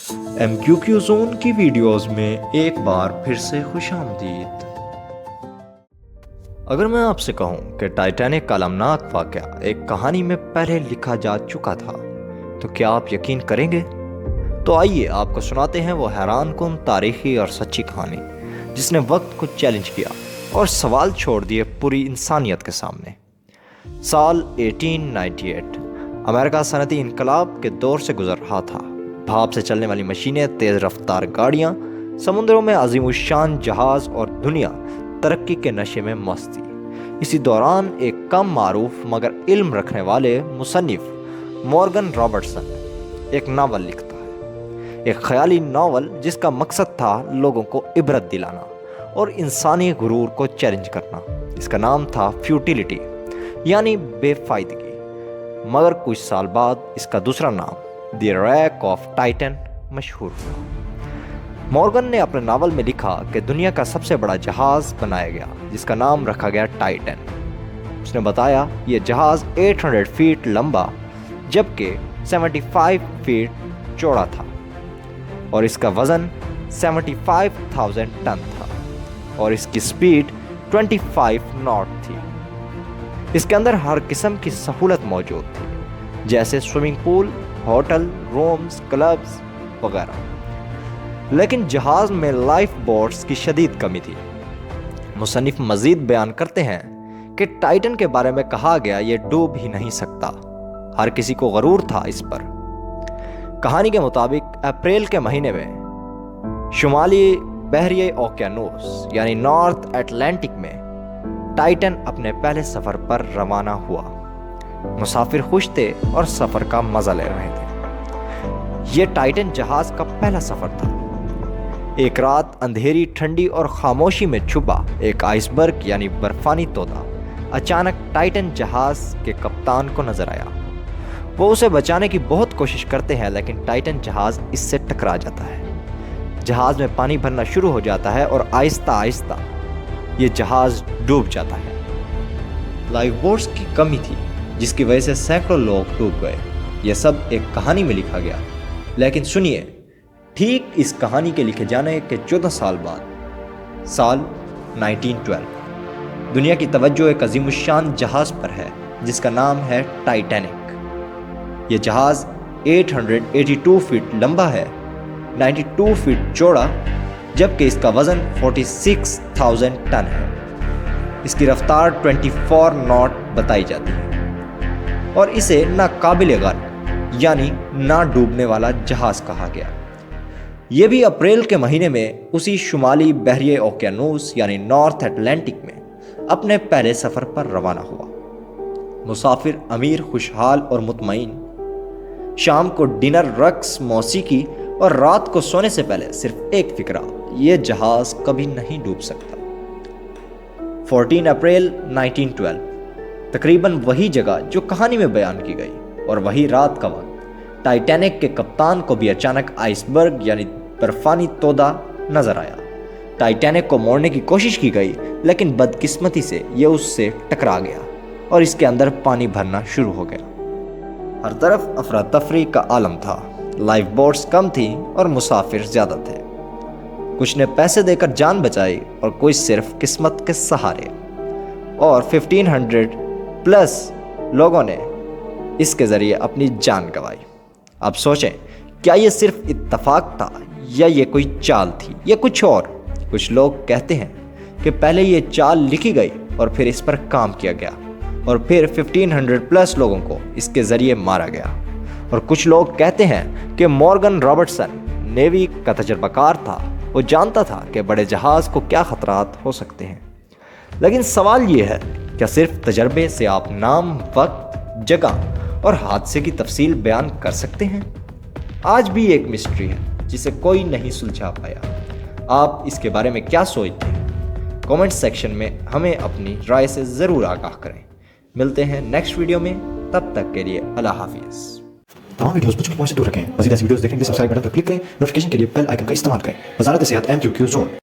M Q کیو zone کی videos میں ایک بار پھر سے خوش آمدید۔ اگر میں آپ سے کہوں کہ ٹائٹینک کا المناک واقعہ ایک کہانی میں پہلے لکھا جا چکا تھا تو کیا آپ یقین کریں گے؟ تو آئیے آپ کو سناتے ہیں وہ حیران کن تاریخی اور سچی کہانی جس نے وقت کو چیلنج کیا اور سوال چھوڑ دیے پوری انسانیت کے سامنے۔ سال 1898 امریکہ صنعتی انقلاب کے دور سے گزر رہا تھا۔ بھاپ سے چلنے والی مشینیں، تیز رفتار گاڑیاں، سمندروں میں عظیم الشان جہاز اور دنیا ترقی کے نشے میں مست تھی۔ اسی دوران ایک کم معروف مگر علم رکھنے والے مصنف مورگن رابرٹسن ایک ناول لکھتا ہے، ایک خیالی ناول جس کا مقصد تھا لوگوں کو عبرت دلانا اور انسانی غرور کو چیلنج کرنا۔ اس کا نام تھا فیوٹیلیٹی، یعنی بے فائدگی۔ مگر کچھ سال بعد اس کا دوسرا نام دی ریک آف ٹائٹن مشہور ہوا۔ مورگن نے اپنے ناول میں لکھا کہ دنیا کا سب سے بڑا جہاز بنایا گیا جس کا نام رکھا گیا ٹائٹن۔ اس نے بتایا یہ جہاز 800 فیٹ لمبا جبکہ 75 فیٹ چوڑا تھا اور اس کا وزن 75,000 ٹن تھا اور اس کی سپیڈ 25 ناٹ تھی۔ اس کے اندر ہر قسم کی سہولت موجود تھی، جیسے swimming pool, hotel, rooms, clubs وغیرہ، لیکن جہاز میں لائف بوٹس کی شدید کمی تھی۔ مصنف مزید بیان کرتے ہیں کہ ٹائٹن کے بارے میں کہا گیا یہ ڈوب ہی نہیں سکتا، ہر کسی کو غرور تھا اس پر۔ کہانی کے مطابق اپریل کے مہینے میں شمالی بحریہ اوقیانوس یعنی نارتھ اٹلانٹک میں ٹائٹن اپنے پہلے سفر پر روانہ ہوا۔ مسافر خوش تھے اور سفر کا مزہ لے رہے تھے۔ یہ ٹائٹن جہاز کا پہلا سفر تھا۔ ایک رات اندھیری، ٹھنڈی اور خاموشی میں چھپا ایک آئس برگ یعنی برفانی تودا اچانک ٹائٹن جہاز کے کپتان کو نظر آیا۔ وہ اسے بچانے کی بہت کوشش کرتے ہیں لیکن ٹائٹن جہاز اس سے ٹکرا جاتا ہے۔ جہاز میں پانی بھرنا شروع ہو جاتا ہے اور آہستہ آہستہ یہ جہاز ڈوب جاتا ہے۔ لائف بوٹس کی کمی تھی جس کی وجہ سے سینکڑوں لوگ ڈوب گئے۔ یہ سب ایک کہانی میں لکھا گیا، لیکن سنیے، ٹھیک اس کہانی کے لکھے جانے کے 14 سال بعد سال 1912 دنیا کی توجہ ایک عظیم الشان جہاز پر ہے جس کا نام ہے ٹائٹینک۔ یہ جہاز 882 فٹ لمبا ہے، 92 فٹ چوڑا جبکہ اس کا وزن 46,000 ٹن ہے۔ اس کی رفتار 24 ناٹ بتائی جاتی ہے اور اسے ناقابل غرق یعنی نہ ڈوبنے والا جہاز کہا گیا۔ یہ بھی اپریل کے مہینے میں اسی شمالی بحریہ اوقیانوس یعنی نارتھ اٹلانٹک میں اپنے پہلے سفر پر روانہ ہوا۔ مسافر امیر، خوشحال اور مطمئن۔ شام کو ڈنر، رقص، موسیقی اور رات کو سونے سے پہلے صرف ایک فکرہ، یہ جہاز کبھی نہیں ڈوب سکتا۔ 14 اپریل 1912 تقریباً وہی جگہ جو کہانی میں بیان کی گئی اور وہی رات کا وقت، ٹائٹینک کے کپتان کو بھی اچانک آئس برگ یعنی برفانی تودا نظر آیا۔ ٹائٹینک کو موڑنے کی کوشش کی گئی لیکن بدقسمتی سے یہ اس سے ٹکرا گیا اور اس کے اندر پانی بھرنا شروع ہو گیا۔ ہر طرف افراتفری کا عالم تھا، لائف بوٹس کم تھیں اور مسافر زیادہ تھے۔ کچھ نے پیسے دے کر جان بچائی اور کچھ صرف قسمت کے سہارے، اور 1500 پلس لوگوں نے اس کے ذریعے اپنی جان گنوائی۔ اب سوچیں، کیا یہ صرف اتفاق تھا یا یہ کوئی چال تھی یا کچھ اور؟ کچھ لوگ کہتے ہیں کہ پہلے یہ چال لکھی گئی اور پھر اس پر کام کیا گیا اور پھر 1500 پلس لوگوں کو اس کے ذریعے مارا گیا، اور کچھ لوگ کہتے ہیں کہ مورگن رابرٹسن نیوی کا تجربہ کار تھا، وہ جانتا تھا کہ بڑے جہاز کو کیا خطرات ہو سکتے ہیں۔ لیکن سوال یہ ہے، کیا صرف تجربے سے آپ نام، وقت، جگہ اور حادثے کی تفصیل بیان کر سکتے ہیں؟ آج بھی ایک مسٹری ہے جسے کوئی نہیں سلجھا پایا۔ آپ اس کے بارے میں کیا سوچتے ہیں؟ کامنٹ سیکشن میں ہمیں اپنی رائے سے ضرور آگاہ کریں۔ ملتے ہیں نیکسٹ ویڈیو میں، تب تک کے لیے اللہ حافظ۔ تمام ویڈیوز بچوں کی پہنچ سے دور رکھیں۔ مزید ایسی ویڈیوز دیکھنے کے لیے سبسکرائب بٹن پر کلک کریں، نوٹیفیکیشن کے لیے بیل آئکن کا استعمال کریں۔ وزارت صحت ایم کیو کیو زون۔